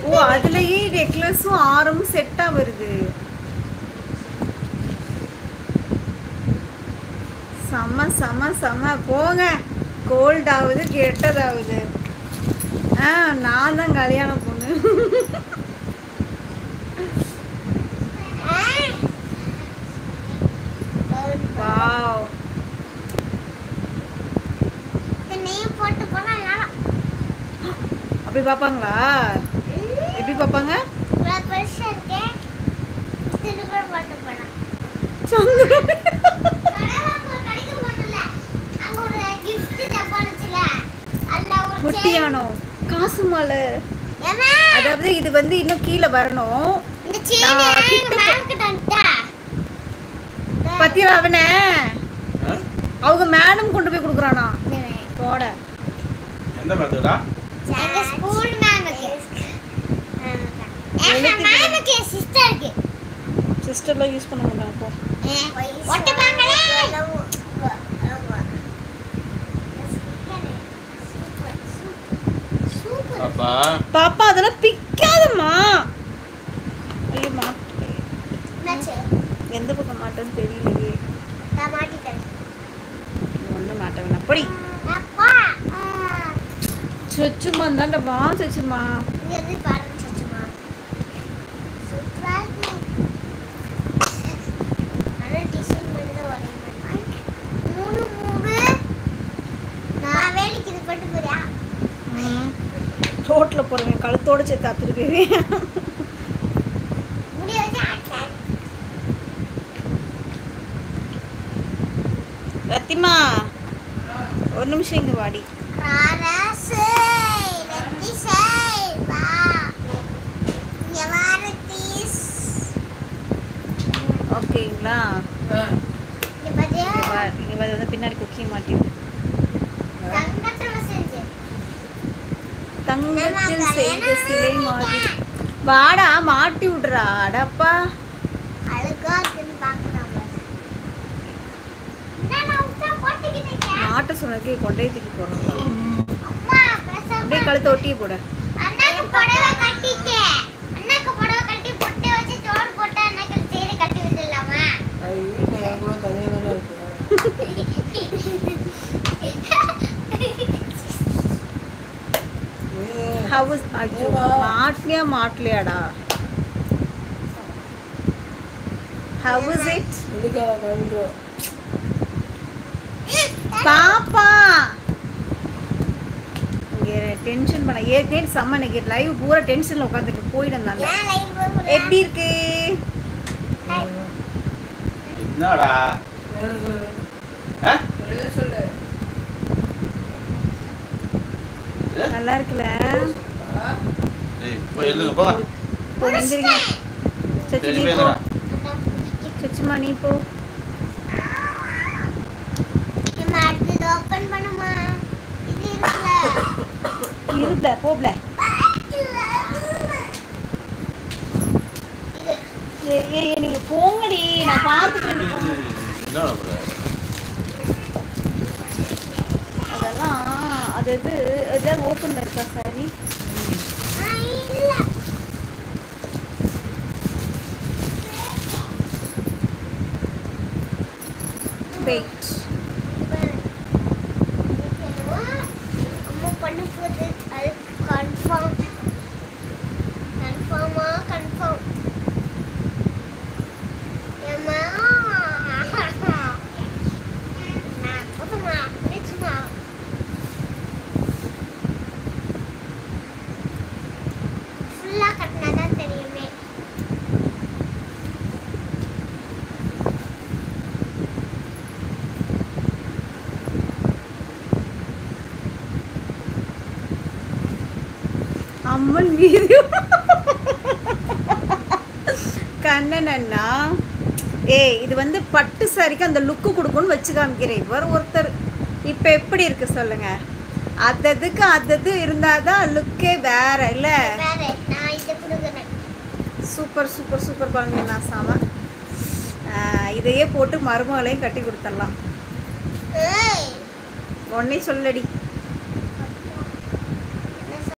ஓ அதுலயே நெக்லஸும் ஆரமும் செட்டா வருது. செம செம செம போங்க. கோல்ட் ஆகுது கெட்டதாவது. நான் தான் கல்யாண பொண்ணு. வாவ். அப்படி பாப்பாங்களா? எப்படி பாப்பாங்க? முட்டியானோ காசு மாலை. அதாவது இது வந்து இன்னும் கீழே வரணும். பத்தியா அவன அவங்க மேடம் கொண்டு போய் கொடுக்குறானா போட. எந்த மேடம்டா? எங்க ஸ்கூல் மேமுக்கு. மேமுக்கு சிஸ்டருக்கு. சிஸ்டர்ல யூஸ் பண்ண மாட்டாங்க போ. ஒட்டப்பாங்களே. பாப்பா பாப்பா அதெல்லாம் பிக்காதம்மா. ஐயம்மா எந்த பக்கம் மாட்டேன்னு தெரியலையே. ஒன்றும் மாட்ட வேணாம் பொடி. சொச்சுமா தாண்டா வா சொச்சுமா. ரோட்ல போறேன் கழுத்தோட சேர்த்து அத்துட்டு போயிருவேன். ரத்திமா ஒரு நிமிஷம் இங்க வாடி. ஓகேங்களா? நீங்க வந்து பின்னாடி குக்கி மாட்டிடும். தங்கத்தில் செய்த சிலை மாதிரி வாடா மாட்டி விடுறா. அடப்பா மாட்ட சொன்னதுக்கு கொண்டையை தூக்கி போடுறோம். அப்படியே கழுத்தை ஒட்டியே போட. மாட்டியா மாட்டலையாடா? How is it? பாப்பா இங்க டென்ஷன் பண்ண ஏற்கனவே செம்ம இன்னைக்கு லைவ் பூரா டென்ஷன்ல உட்காந்துட்டு போயிடுந்தாங்க. எப்படி இருக்கு? என்னடா நல்லா இருக்குல்ல? போய் எழுதுங்க போ. எந்திரிங்க. சச்சி நீ போ. சச்சிமா நீ போ. இருப்ல போப்ல. நீங்க போங்கடி நான் பார்த்துட்டு. அதெல்லாம் அது எதாவது ஓப்பன்ல இருக்கா சாரி? வெயிட் அம்மன் வீடியோ கண்ணனா. இது வந்து பட்டு சாரிக்கு அந்த லுக்கு கொடுக்கும்னு வச்சு காமிக்கிறேன். ஒருத்தர் இப்போ எப்படி இருக்கு சொல்லுங்க. அதுக்கு அது இருந்தாதான் லுக்கே வேற இல்ல. சூப்பர் சூப்பர் சூப்பர் பாருங்க. நான் சாம இதையே போட்டு மருமகளையும் கட்டி கொடுத்துடலாம். ஒன்னே சொல்லடி.